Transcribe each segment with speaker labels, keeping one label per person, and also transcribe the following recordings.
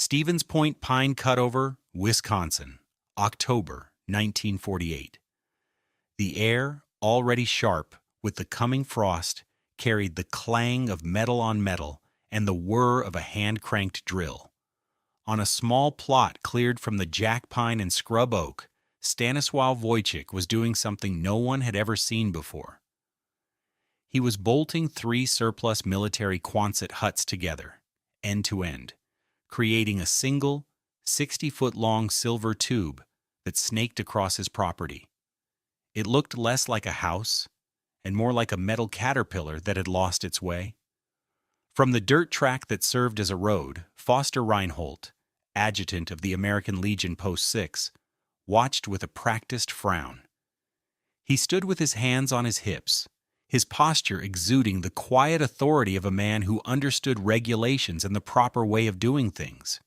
Speaker 1: Stevens Point Pine Cutover, Wisconsin, October 1948. The air, already sharp with the coming frost, carried the clang of metal on metal and the whir of a hand-cranked drill. On a small plot cleared from the jack pine and scrub oak, Stanisław Wojcik was doing something no one had ever seen before. He was bolting 3 surplus military Quonset huts together, end to end, creating a single, 60-foot-long silver tube that snaked across his property. It looked less like a house and more like a metal caterpillar that had lost its way. From the dirt track that served as a road, Foster Reinholt, adjutant of the American Legion Post 6, watched with a practiced frown. He stood with his hands on his hips, his posture exuding the quiet authority of a man who understood regulations and the proper way of doing things.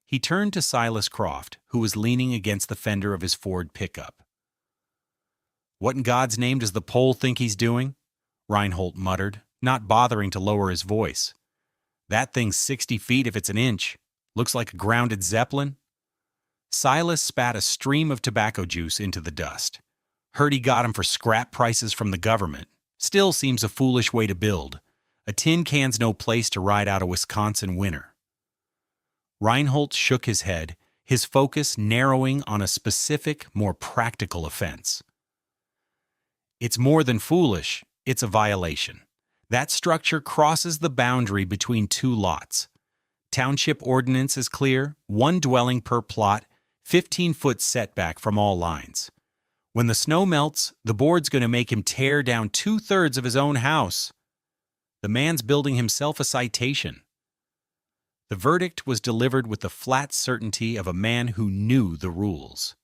Speaker 1: He turned to Silas Croft, who was leaning against the fender of his Ford pickup. "What in God's name does the Pole think he's doing?" Reinholt muttered, not bothering to lower his voice. "That thing's 60 feet if it's an inch. Looks like a grounded Zeppelin." Silas spat a stream of tobacco juice into the dust. "Heard he got him for scrap prices from the government. Still seems a foolish way to build. A tin can's no place to ride out a Wisconsin winter." Reinholt shook his head, his focus narrowing on a specific, more practical offense. "It's more than foolish, it's a violation. That structure crosses the boundary between 2 lots. Township ordinance is clear, 1 dwelling per plot, 15-foot setback from all lines. When the snow melts, the board's going to make him tear down 2/3 of his own house. The man's building himself a citation." The verdict was delivered with the flat certainty of a man who knew the rules.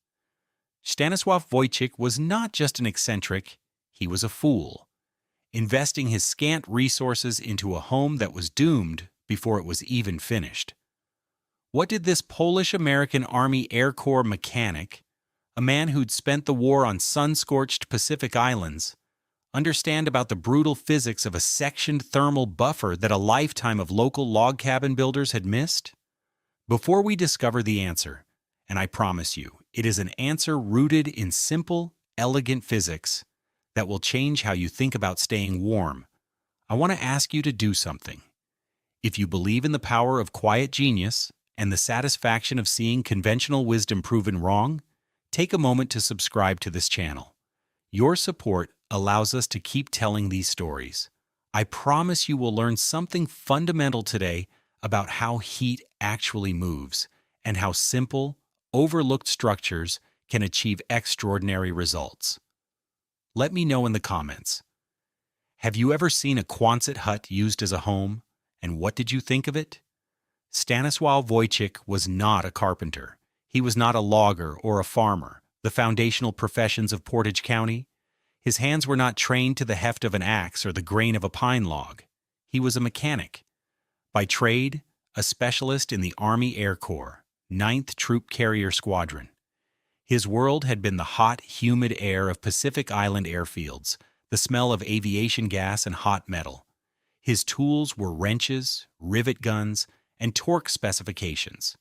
Speaker 1: Stanisław Wojcik was not just an eccentric, he was a fool, investing his scant resources into a home that was doomed before it was even finished. What did this Polish-American Army Air Corps mechanic, a man who'd spent the war on sun-scorched Pacific islands, understand about the brutal physics of a sectioned thermal buffer that a lifetime of local log cabin builders had missed? Before we discover the answer, and I promise you, it is an answer rooted in simple, elegant physics that will change how you think about staying warm, I want to ask you to do something. If you believe in the power of quiet genius and the satisfaction of seeing conventional wisdom proven wrong, take a moment to subscribe to this channel. Your support allows us to keep telling these stories. I promise you will learn something fundamental today about how heat actually moves and how simple, overlooked structures can achieve extraordinary results. Let me know in the comments. Have you ever seen a Quonset hut used as a home, and what did you think of it? Stanisław Wojcik was not a carpenter. He was not a logger or a farmer, the foundational professions of Portage County. His hands were not trained to the heft of an axe or the grain of a pine log. He was a mechanic. By trade, a specialist in the Army Air Corps, 9th Troop Carrier Squadron. His world had been the hot, humid air of Pacific Island airfields, the smell of aviation gas and hot metal. His tools were wrenches, rivet guns, and torque specifications.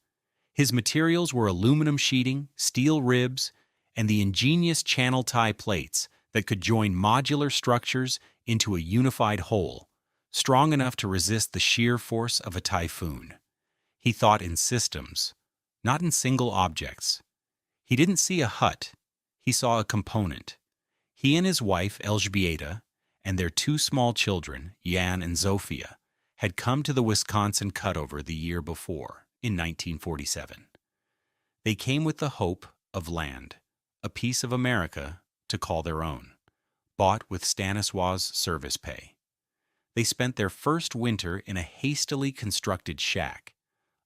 Speaker 1: His materials were aluminum sheeting, steel ribs, and the ingenious channel tie plates that could join modular structures into a unified whole, strong enough to resist the sheer force of a typhoon. He thought in systems, not in single objects. He didn't see a hut, he saw a component. He and his wife, Elżbieta, and their 2 small children, Jan and Zofia, had come to the Wisconsin cutover the year before, in 1947. They came with the hope of land, a piece of America to call their own, bought with Stanisław's service pay. They spent their first winter in a hastily constructed shack,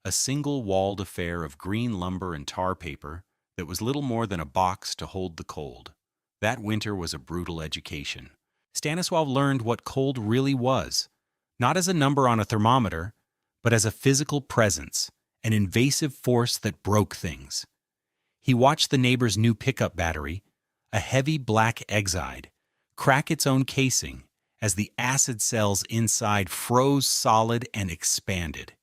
Speaker 1: a single-walled affair of green lumber and tar paper that was little more than a box to hold the cold. That winter was a brutal education. Stanisław learned what cold really was, not as a number on a thermometer, but as a physical presence, an invasive force that broke things. He watched the neighbor's new pickup battery, a heavy black Exide, crack its own casing as the acid cells inside froze solid and expanded.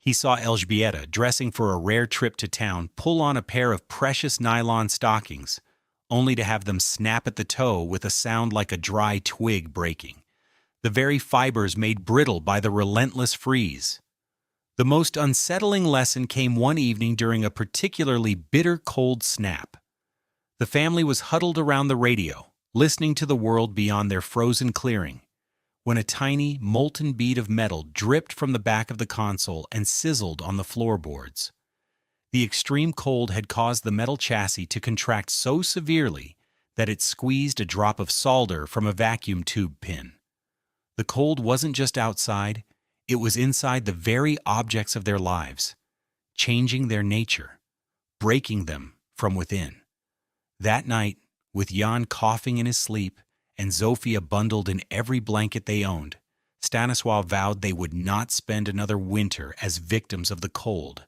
Speaker 1: He saw Elżbieta, dressing for a rare trip to town, pull on a pair of precious nylon stockings, only to have them snap at the toe with a sound like a dry twig breaking, the very fibers made brittle by the relentless freeze. The most unsettling lesson came one evening during a particularly bitter cold snap. The family was huddled around the radio, listening to the world beyond their frozen clearing, when a tiny, molten bead of metal dripped from the back of the console and sizzled on the floorboards. The extreme cold had caused the metal chassis to contract so severely that it squeezed a drop of solder from a vacuum tube pin. The cold wasn't just outside, it was inside the very objects of their lives, changing their nature, breaking them from within. That night, with Jan coughing in his sleep and Zofia bundled in every blanket they owned, Stanisław vowed they would not spend another winter as victims of the cold.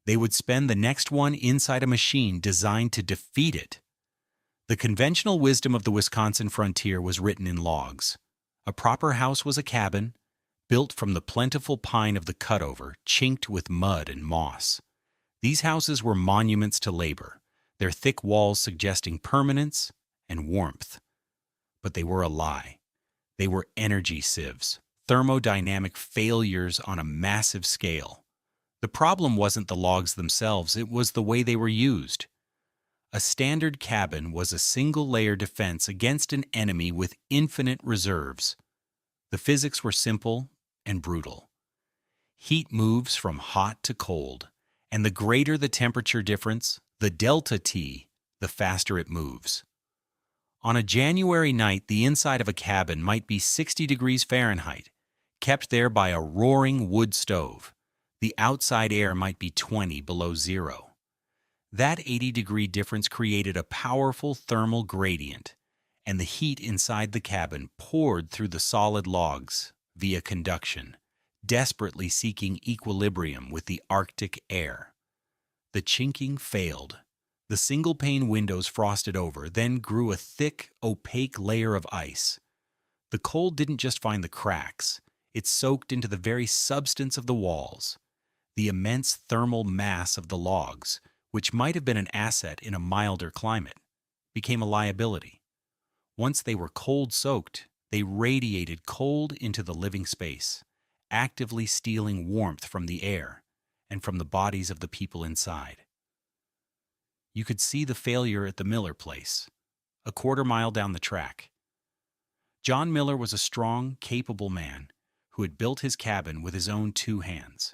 Speaker 1: They would spend the next one inside a machine designed to defeat it. The conventional wisdom of the Wisconsin frontier was written in logs. A proper house was a cabin, built from the plentiful pine of the cutover, chinked with mud and moss. These houses were monuments to labor, their thick walls suggesting permanence and warmth. But they were a lie. They were energy sieves, thermodynamic failures on a massive scale. The problem wasn't the logs themselves, it was the way they were used. A standard cabin was a single-layer defense against an enemy with infinite reserves. The physics were simple and brutal. Heat moves from hot to cold, and the greater the temperature difference, the delta T, the faster it moves. On a January night, the inside of a cabin might be 60 degrees Fahrenheit, kept there by a roaring wood stove. The outside air might be 20 below zero. That 80-degree difference created a powerful thermal gradient, and the heat inside the cabin poured through the solid logs via conduction, desperately seeking equilibrium with the Arctic air. The chinking failed. The single-pane windows frosted over, then grew a thick, opaque layer of ice. The cold didn't just find the cracks, it soaked into the very substance of the walls. The immense thermal mass of the logs, which might have been an asset in a milder climate, became a liability. Once they were cold-soaked, they radiated cold into the living space, actively stealing warmth from the air and from the bodies of the people inside. You could see the failure at the Miller place, a quarter-mile down the track. John Miller was a strong, capable man who had built his cabin with his own two hands.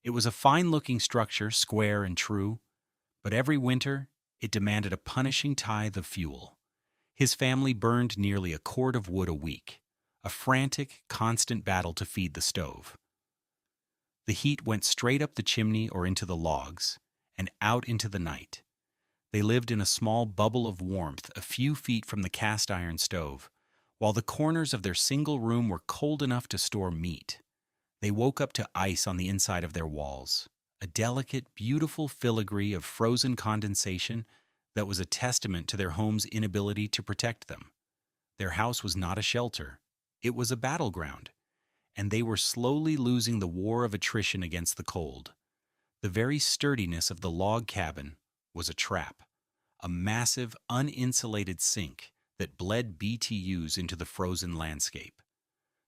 Speaker 1: It was a fine-looking structure, square and true, but every winter it demanded a punishing tithe of fuel. His family burned nearly a cord of wood a week, a frantic, constant battle to feed the stove. The heat went straight up the chimney or into the logs, and out into the night. They lived in a small bubble of warmth a few feet from the cast-iron stove, while the corners of their single room were cold enough to store meat. They woke up to ice on the inside of their walls, a delicate, beautiful filigree of frozen condensation that was a testament to their home's inability to protect them. Their house was not a shelter, it was a battleground, and they were slowly losing the war of attrition against the cold. The very sturdiness of the log cabin was a trap, a massive, uninsulated sink that bled BTUs into the frozen landscape.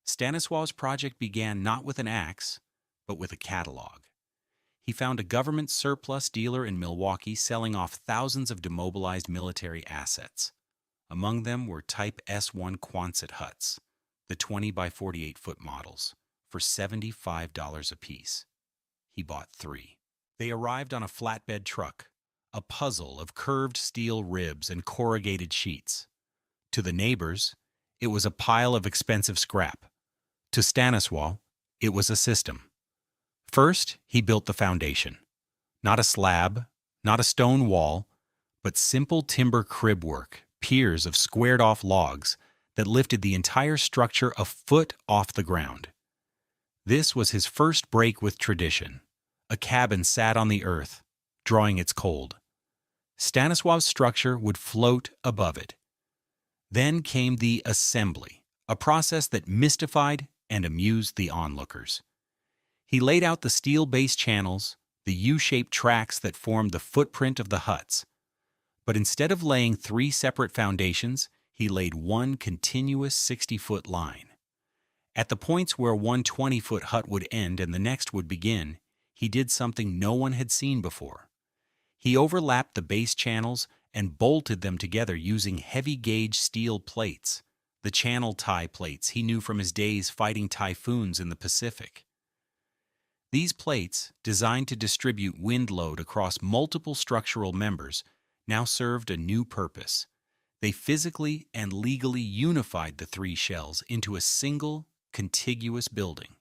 Speaker 1: Stanisław's project began not with an axe, but with a catalog. He found a government surplus dealer in Milwaukee selling off thousands of demobilized military assets. Among them were Type S1 Quonset huts, the 20 by 48 foot models, for $75 apiece. He bought 3. They arrived on a flatbed truck, a puzzle of curved steel ribs and corrugated sheets. To the neighbors, it was a pile of expensive scrap. To Stanisław, it was a system. First, he built the foundation. Not a slab, not a stone wall, but simple timber crib work, piers of squared-off logs that lifted the entire structure a foot off the ground. This was his first break with tradition. A cabin sat on the earth, drawing its cold. Stanisław's structure would float above it. Then came the assembly, a process that mystified and amused the onlookers. He laid out the steel base channels, the U-shaped tracks that formed the footprint of the huts. But instead of laying 3 separate foundations, he laid one continuous 60-foot line. At the points where one 20-foot hut would end and the next would begin, he did something no one had seen before. He overlapped the base channels and bolted them together using heavy-gauge steel plates, the channel tie plates he knew from his days fighting typhoons in the Pacific. These plates, designed to distribute wind load across multiple structural members, now served a new purpose. They physically and legally unified the 3 shells into a single, contiguous building.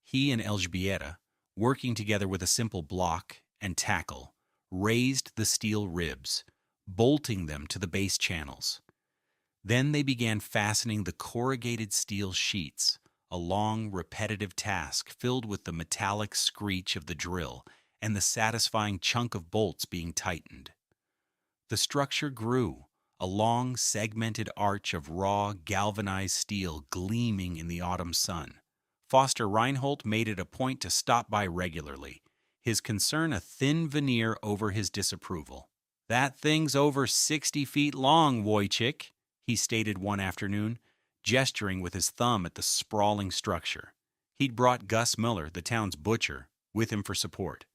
Speaker 1: He and Elżbieta, working together with a simple block and tackle, raised the steel ribs, bolting them to the base channels. Then they began fastening the corrugated steel sheets, a long, repetitive task filled with the metallic screech of the drill and the satisfying chunk of bolts being tightened. The structure grew, a long, segmented arch of raw, galvanized steel gleaming in the autumn sun. Foster Reinholt made it a point to stop by regularly, his concern a thin veneer over his disapproval. "That thing's over 60 feet long, Wojcik," he stated one afternoon, gesturing with his thumb at the sprawling structure. He'd brought Gus Miller, the town's butcher, with him for support.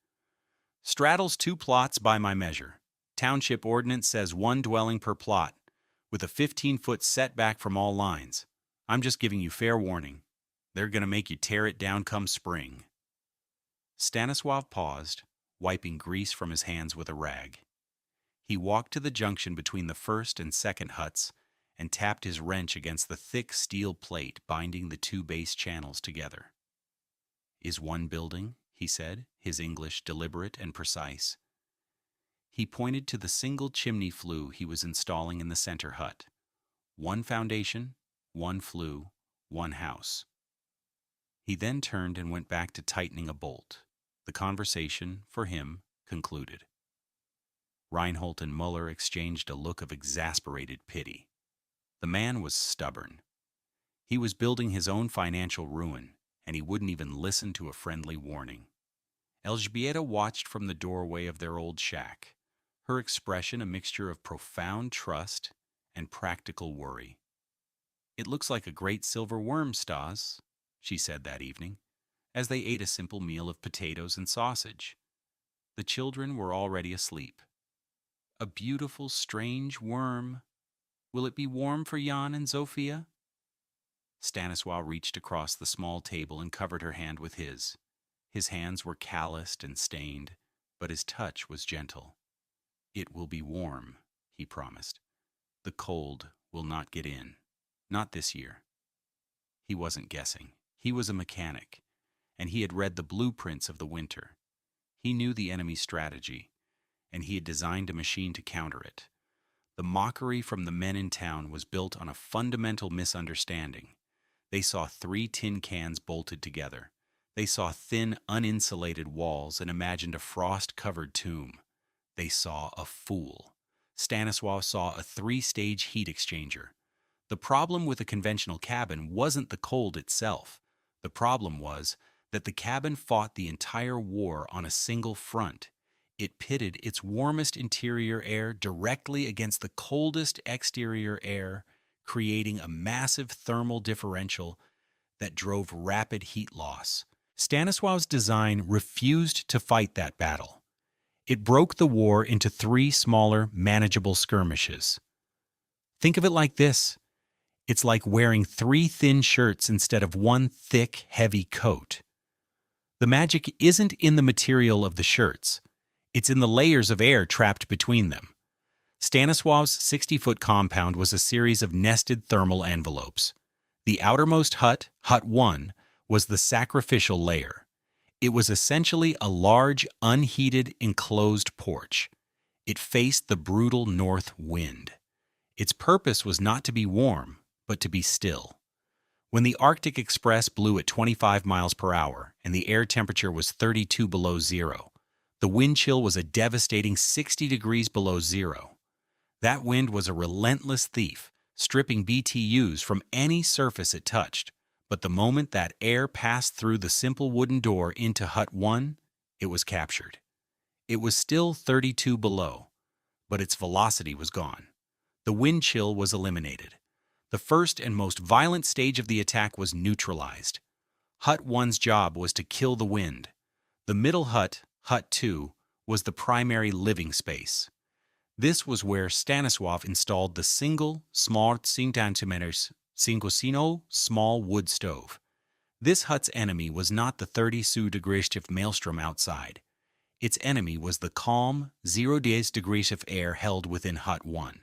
Speaker 1: "Straddles 2 plots by my measure. Township ordinance says 1 dwelling per plot, with a 15-foot setback from all lines. I'm just giving you fair warning. They're going to make you tear it down come spring." Stanisław paused, wiping grease from his hands with a rag. He walked to the junction between the first and second huts and tapped his wrench against the thick steel plate binding the 2 base channels together. "Is 1 building," he said, his English deliberate and precise. He pointed to the single chimney flue he was installing in the center hut. 1 foundation, 1 flue, 1 house. He then turned and went back to tightening a bolt. The conversation, for him, concluded. Reinholt and Muller exchanged a look of exasperated pity. The man was stubborn. He was building his own financial ruin, and he wouldn't even listen to a friendly warning. Elżbieta watched from the doorway of their old shack, her expression a mixture of profound trust and practical worry. "It looks like a great silver worm, Stas," she said that evening, as they ate a simple meal of potatoes and sausage. The children were already asleep. "A beautiful, strange worm. Will it be warm for Jan and Zofia?" Stanisław reached across the small table and covered her hand with his. His hands were calloused and stained, but his touch was gentle. "It will be warm," he promised. "The cold will not get in. Not this year." He wasn't guessing. He was a mechanic, and he had read the blueprints of the winter. He knew the enemy's strategy, and he had designed a machine to counter it. The mockery from the men in town was built on a fundamental misunderstanding. They saw 3 tin cans bolted together. They saw thin, uninsulated walls and imagined a frost-covered tomb. They saw a fool. Stanisław saw a 3-stage heat exchanger. The problem with a conventional cabin wasn't the cold itself. The problem was that the cabin fought the entire war on a single front. It pitted its warmest interior air directly against the coldest exterior air, creating a massive thermal differential that drove rapid heat loss. Stanisław's design refused to fight that battle. It broke the war into 3 smaller, manageable skirmishes. Think of it like this. It's like wearing 3 thin shirts instead of 1 thick, heavy coat. The magic isn't in the material of the shirts. It's in the layers of air trapped between them. Stanisław's 60-foot compound was a series of nested thermal envelopes. The outermost hut, Hut 1, was the sacrificial layer. It was essentially a large, unheated, enclosed porch. It faced the brutal north wind. Its purpose was not to be warm, but to be still. When the Arctic Express blew at 25 miles per hour and the air temperature was 32 below zero, the wind chill was a devastating 60 degrees below zero. That wind was a relentless thief, stripping BTUs from any surface it touched, But the moment that air passed through the simple wooden door into Hut 1, it was captured. It was still 32 below, but its velocity was gone. The wind chill was eliminated. The first and most violent stage of the attack was neutralized. Hut 1's job was to kill the wind. The middle hut, Hut 2, was the primary living space. This was where Stanisław installed the single, small 5 cm, 5 small wood stove. This hut's enemy was not the 30 degrees maelstrom outside. Its enemy was the calm, 0 degrees of air held within Hut 1.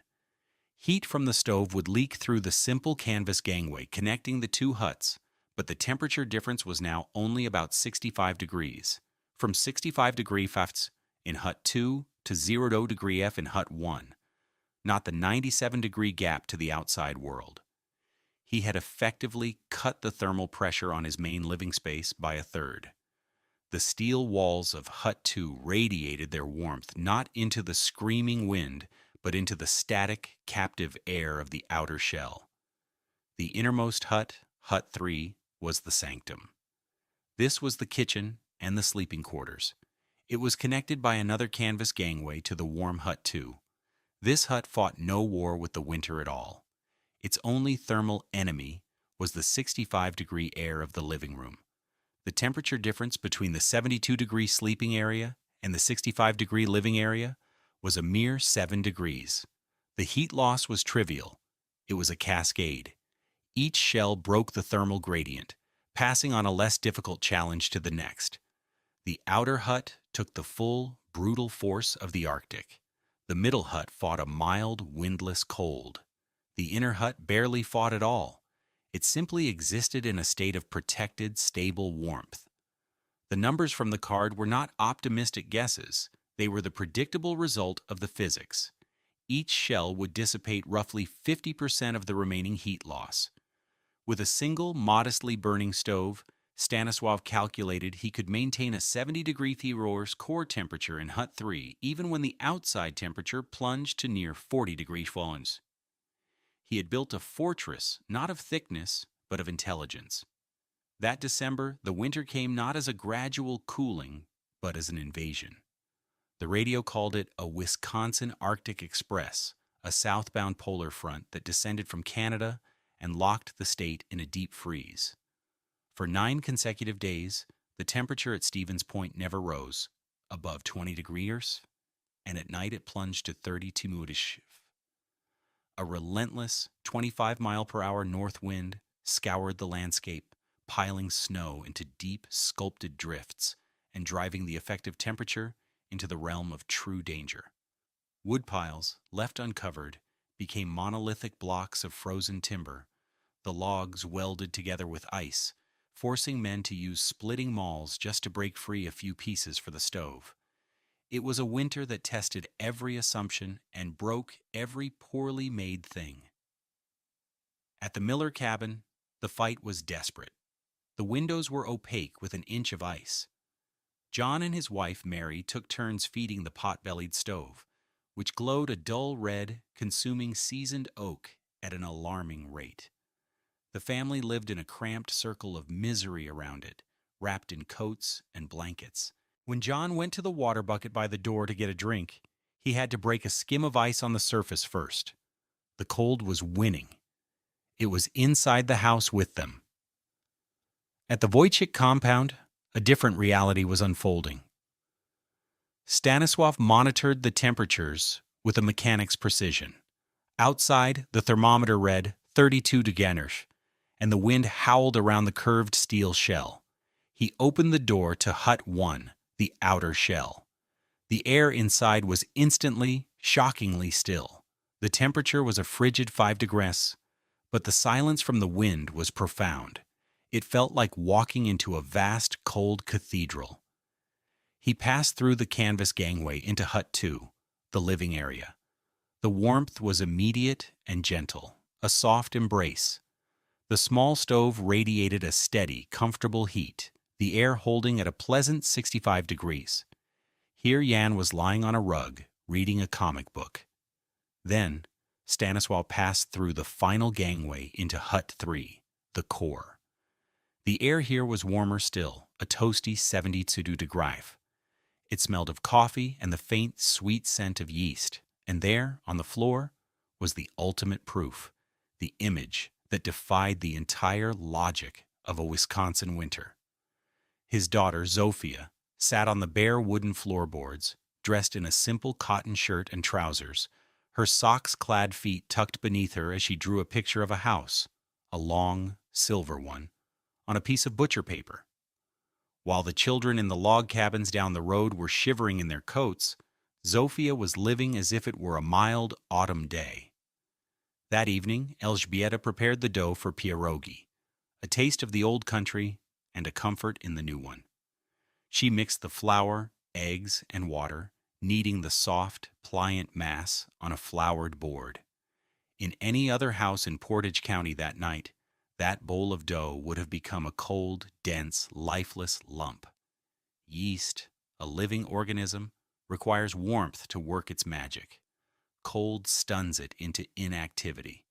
Speaker 1: Heat from the stove would leak through the simple canvas gangway connecting the two huts, but the temperature difference was now only about 65 degrees. From 65 degree Fs in Hut 2 to 0 degree F in Hut 1, not the 97 degree gap to the outside world. He had effectively cut the thermal pressure on his main living space by a third. The steel walls of Hut 2 radiated their warmth not into the screaming wind, but into the static, captive air of the outer shell. The innermost hut, Hut 3, was the sanctum. This was the kitchen and the sleeping quarters. It was connected by another canvas gangway to the warm Hut 2. This hut fought no war with the winter at all. Its only thermal enemy was the 65-degree air of the living room. The temperature difference between the 72-degree sleeping area and the 65-degree living area was a mere 7 degrees. The heat loss was trivial. It was a cascade. Each shell broke the thermal gradient, passing on a less difficult challenge to the next. The outer hut took the full, brutal force of the Arctic. The middle hut fought a mild, windless cold. The inner hut barely fought at all. It simply existed in a state of protected, stable warmth. The numbers from the card were not optimistic guesses. They were the predictable result of the physics. Each shell would dissipate roughly 50% of the remaining heat loss. With a single, modestly burning stove, Stanisław calculated he could maintain a 70-degree Thero's core temperature in Hut 3 even when the outside temperature plunged to near 40 degrees Fahrenheit. He had built a fortress, not of thickness, but of intelligence. That December, the winter came not as a gradual cooling, but as an invasion. The radio called it a Wisconsin Arctic Express, a southbound polar front that descended from Canada and locked the state in a deep freeze. For 9 consecutive days, the temperature at Stevens Point never rose above 20 degrees, and at night it plunged to 32 degrees. A relentless 25-mile-per-hour north wind scoured the landscape, piling snow into deep, sculpted drifts and driving the effective temperature into the realm of true danger. Wood piles, left uncovered, became monolithic blocks of frozen timber, the logs welded together with ice, forcing men to use splitting mauls just to break free a few pieces for the stove. It was a winter that tested every assumption and broke every poorly made thing. At the Miller cabin, the fight was desperate. The windows were opaque with an inch of ice. John and his wife, Mary, took turns feeding the pot-bellied stove, which glowed a dull red, consuming seasoned oak at an alarming rate. The family lived in a cramped circle of misery around it, wrapped in coats and blankets. When John went to the water bucket by the door to get a drink, he had to break a skim of ice on the surface first. The cold was winning. It was inside the house with them. At the Wojcik compound, a different reality was unfolding. Stanisław monitored the temperatures with a mechanic's precision. Outside, the thermometer read 32 degrees, and the wind howled around the curved steel shell. He opened the door to Hut 1, the outer shell. The air inside was instantly, shockingly still. The temperature was a frigid 5 degrees, but the silence from the wind was profound. It felt like walking into a vast, cold cathedral. He passed through the canvas gangway into Hut 2, the living area. The warmth was immediate and gentle, a soft embrace. The small stove radiated a steady, comfortable heat, the air holding at a pleasant 65 degrees. Here Jan was lying on a rug, reading a comic book. Then, Stanisław passed through the final gangway into Hut 3, the core. The air here was warmer still, a toasty 72 degrees. It smelled of coffee and the faint, sweet scent of yeast, and there, on the floor, was the ultimate proof, the image that defied the entire logic of a Wisconsin winter. His daughter, Zofia, sat on the bare wooden floorboards, dressed in a simple cotton shirt and trousers, her socks-clad feet tucked beneath her as she drew a picture of a house, a long, silver one, on a piece of butcher paper. While the children in the log cabins down the road were shivering in their coats, Zofia was living as if it were a mild autumn day. That evening, Elżbieta prepared the dough for pierogi, a taste of the old country and a comfort in the new one. She mixed the flour, eggs, and water, kneading the soft, pliant mass on a floured board. In any other house in Portage County that night, that bowl of dough would have become a cold, dense, lifeless lump. Yeast, a living organism, requires warmth to work its magic. Cold stuns it into inactivity.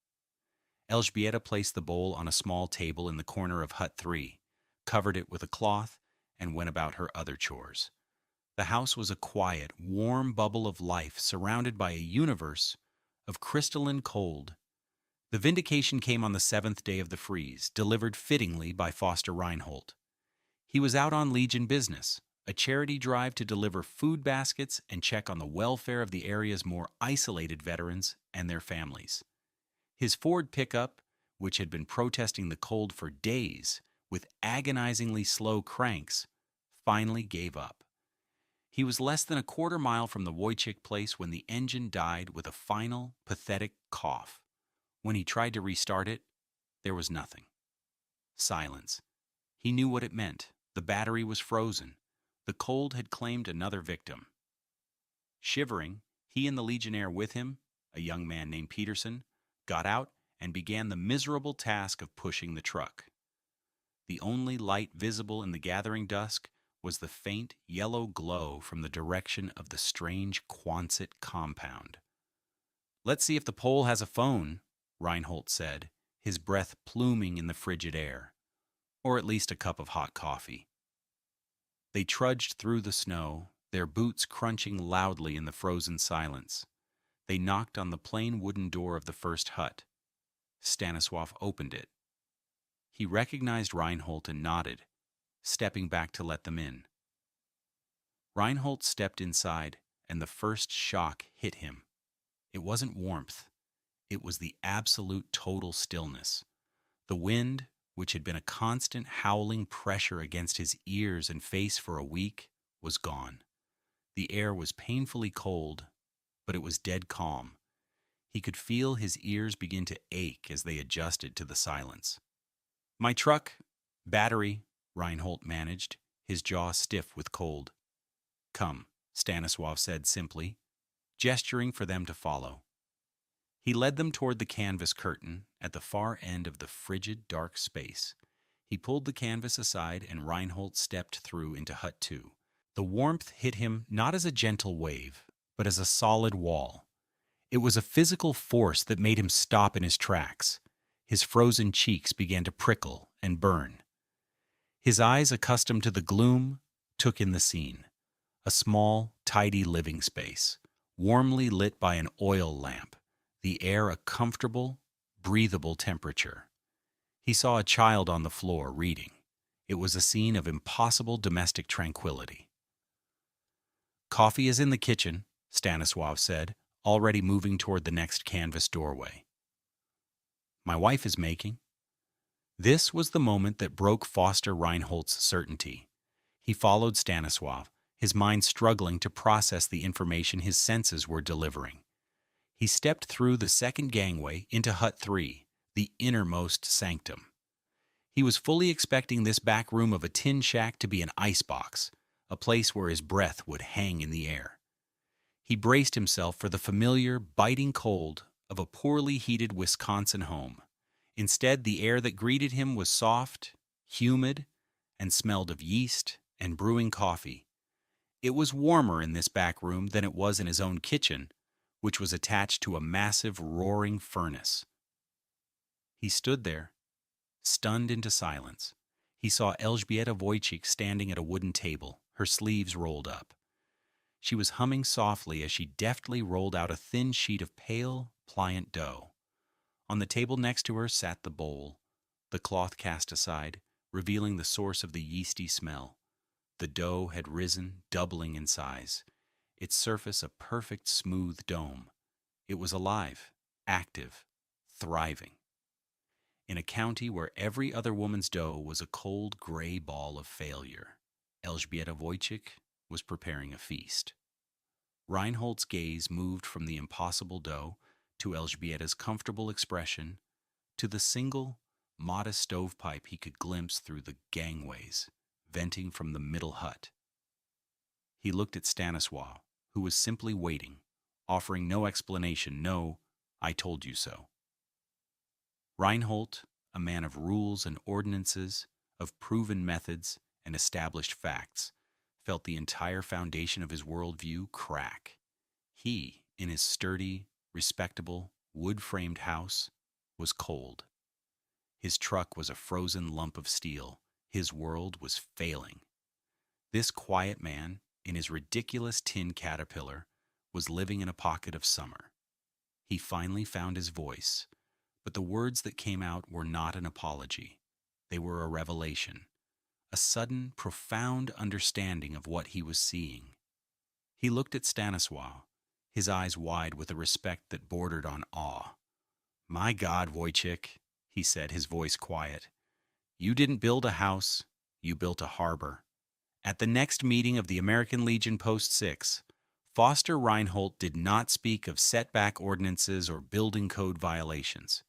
Speaker 1: Elżbieta placed the bowl on a small table in the corner of Hut 3, covered it with a cloth, and went about her other chores. The house was a quiet, warm bubble of life surrounded by a universe of crystalline cold. The vindication came on the 7th day of the freeze, delivered fittingly by Foster Reinholt. He was out on Legion business, a charity drive to deliver food baskets and check on the welfare of the area's more isolated veterans and their families. His Ford pickup, which had been protesting the cold for days with agonizingly slow cranks, finally gave up. He was less than a quarter mile from the Wojcik place when the engine died with a final, pathetic cough. When he tried to restart it, there was nothing. Silence. He knew what it meant. The battery was frozen. The cold had claimed another victim. Shivering, he and the Legionnaire with him, a young man named Peterson, got out and began the miserable task of pushing the truck. The only light visible in the gathering dusk was the faint yellow glow from the direction of the strange Quonset compound. "Let's see if the pole has a phone," Reinholt said, his breath pluming in the frigid air. "Or at least a cup of hot coffee." They trudged through the snow, their boots crunching loudly in the frozen silence. They knocked on the plain wooden door of the first hut. Stanisław opened it. He recognized Reinholt and nodded, stepping back to let them in. Reinholt stepped inside, and the first shock hit him. It wasn't warmth. It was the absolute total stillness. The wind, which had been a constant howling pressure against his ears and face for a week, was gone. The air was painfully cold, but it was dead calm. He could feel his ears begin to ache as they adjusted to the silence. "My truck, battery," Reinholt managed, his jaw stiff with cold. "Come," Stanisław said simply, gesturing for them to follow. He led them toward the canvas curtain at the far end of the frigid, dark space. He pulled the canvas aside and Reinholt stepped through into Hut 2. The warmth hit him not as a gentle wave, but as a solid wall. It was a physical force that made him stop in his tracks. His frozen cheeks began to prickle and burn. His eyes, accustomed to the gloom, took in the scene. A small, tidy living space, warmly lit by an oil lamp, the air a comfortable, breathable temperature. He saw a child on the floor reading. It was a scene of impossible domestic tranquility. "Coffee is in the kitchen," Stanisław said, already moving toward the next canvas doorway. "My wife is making." This was the moment that broke Foster Reinholt's certainty. He followed Stanisław, his mind struggling to process the information his senses were delivering. He stepped through the second gangway into Hut 3, the innermost sanctum. He was fully expecting this back room of a tin shack to be an icebox, a place where his breath would hang in the air. He braced himself for the familiar, biting cold of a poorly heated Wisconsin home. Instead, the air that greeted him was soft, humid, and smelled of yeast and brewing coffee. It was warmer in this back room than it was in his own kitchen, which was attached to a massive, roaring furnace. He stood there, stunned into silence. He saw Elżbieta Wojcik standing at a wooden table, her sleeves rolled up. She was humming softly as she deftly rolled out a thin sheet of pale, pliant dough. On the table next to her sat the bowl, the cloth cast aside, revealing the source of the yeasty smell. The dough had risen, doubling in size, its surface a perfect smooth dome. It was alive, active, thriving. In a county where every other woman's dough was a cold gray ball of failure, Elżbieta Wojcik was preparing a feast. Reinholt's gaze moved from the impossible dough to Elżbieta's comfortable expression to the single, modest stovepipe he could glimpse through the gangways, venting from the middle hut. He looked at Stanisław, who was simply waiting, offering no explanation, no, "I told you so." Reinholt, a man of rules and ordinances, of proven methods and established facts, felt the entire foundation of his worldview crack. He, in his sturdy, respectable, wood-framed house, was cold. His truck was a frozen lump of steel. His world was failing. This quiet man, in his ridiculous tin caterpillar, was living in a pocket of summer. He finally found his voice, but the words that came out were not an apology. They were a revelation, a sudden, profound understanding of what he was seeing. He looked at Stanisław, his eyes wide with a respect that bordered on awe. "My God, Wojcik," he said, his voice quiet, "you didn't build a house, you built a harbor." At the next meeting of the American Legion Post 6, Foster Reinholt did not speak of setback ordinances or building code violations.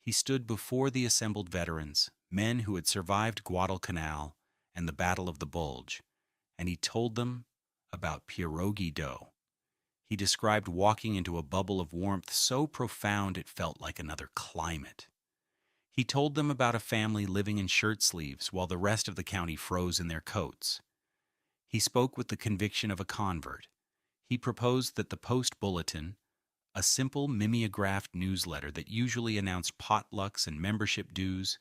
Speaker 1: He stood before the assembled veterans, men who had survived Guadalcanal and the Battle of the Bulge, and he told them about pierogi dough. He described walking into a bubble of warmth so profound it felt like another climate. He told them about a family living in shirt sleeves while the rest of the county froze in their coats. He spoke with the conviction of a convert. He proposed that the Post Bulletin, a simple mimeographed newsletter that usually announced potlucks and membership dues,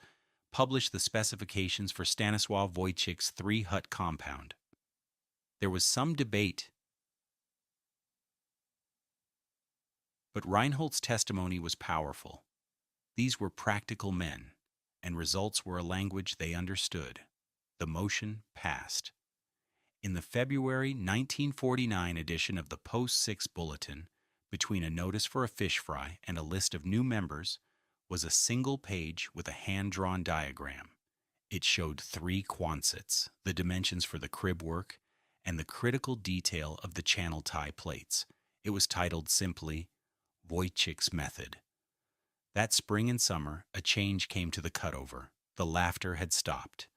Speaker 1: publish the specifications for Stanisław Wojcik's three-hut compound. There was some debate, but Reinholt's testimony was powerful. These were practical men, and results were a language they understood. The motion passed. In the February 1949 edition of the Post 6 Bulletin, between a notice for a fish fry and a list of new members, was a single page with a hand-drawn diagram. It showed 3 Quonsets, the dimensions for the crib work, and the critical detail of the channel tie plates. It was titled simply, Wojcik's Method. That spring and summer, a change came to the cutover. The laughter had stopped.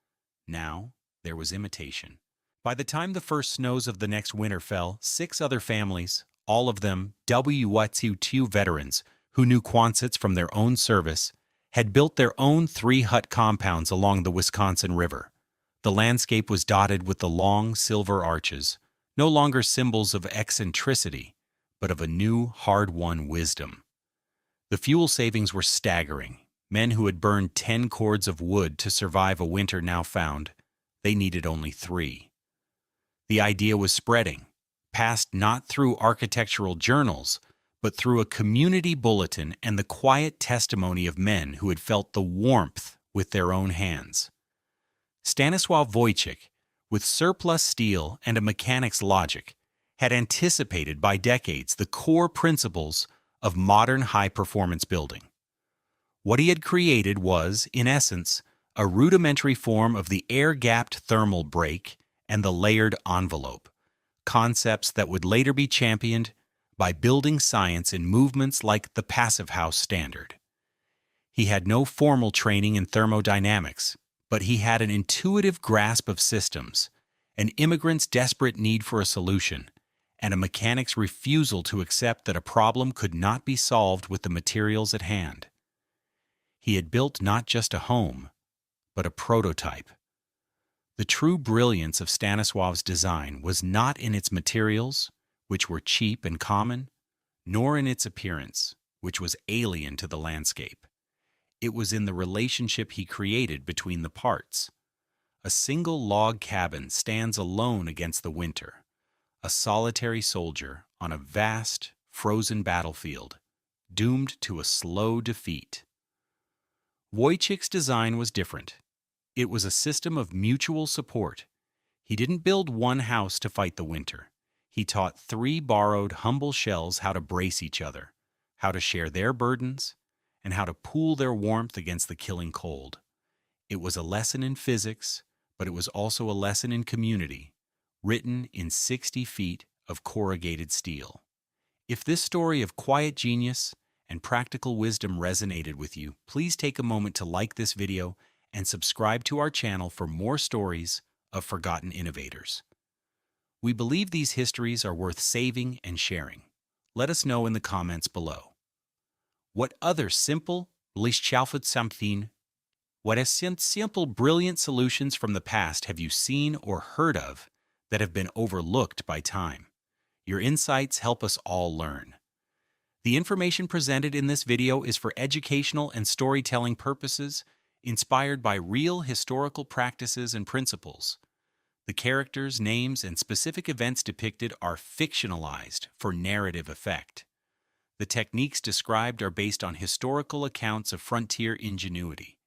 Speaker 1: Now, there was imitation. By the time the first snows of the next winter fell, 6 other families, all of them WW2 veterans who knew Quonsets from their own service, had built their own 3-hut compounds along the Wisconsin River. The landscape was dotted with the long silver arches, no longer symbols of eccentricity, but of a new, hard-won wisdom. The fuel savings were staggering. Men who had burned 10 cords of wood to survive a winter now found they needed only 3. The idea was spreading, passed not through architectural journals, but through a community bulletin and the quiet testimony of men who had felt the warmth with their own hands. Stanisław Wojcik, with surplus steel and a mechanic's logic, had anticipated by decades the core principles of modern high-performance building. What he had created was, in essence, a rudimentary form of the air-gapped thermal break and the layered envelope, concepts that would later be championed by building science in movements like the Passive House standard. He had no formal training in thermodynamics, but he had an intuitive grasp of systems, an immigrant's desperate need for a solution, and a mechanic's refusal to accept that a problem could not be solved with the materials at hand. He had built not just a home, but a prototype. The true brilliance of Stanisław's design was not in its materials, which were cheap and common, nor in its appearance, which was alien to the landscape. It was in the relationship he created between the parts. A single log cabin stands alone against the winter, a solitary soldier on a vast, frozen battlefield, doomed to a slow defeat. Wojcik's design was different. It was a system of mutual support. He didn't build one house to fight the winter. He taught 3 borrowed, humble shells how to brace each other, how to share their burdens, and how to pool their warmth against the killing cold. It was a lesson in physics, but it was also a lesson in community, written in 60 feet of corrugated steel. If this story of quiet genius and practical wisdom resonated with you, please take a moment to like this video and subscribe to our channel for more stories of forgotten innovators. We believe these histories are worth saving and sharing. Let us know in the comments below. What other simple, simple, brilliant solutions from the past have you seen or heard of that have been overlooked by time? Your insights help us all learn. The information presented in this video is for educational and storytelling purposes, inspired by real historical practices and principles. The characters, names, and specific events depicted are fictionalized for narrative effect. The techniques described are based on historical accounts of frontier ingenuity.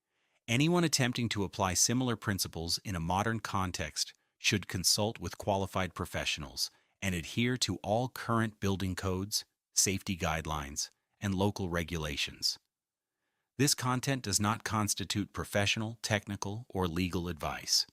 Speaker 1: Anyone attempting to apply similar principles in a modern context should consult with qualified professionals and adhere to all current building codes, safety guidelines, and local regulations. This content does not constitute professional, technical, or legal advice.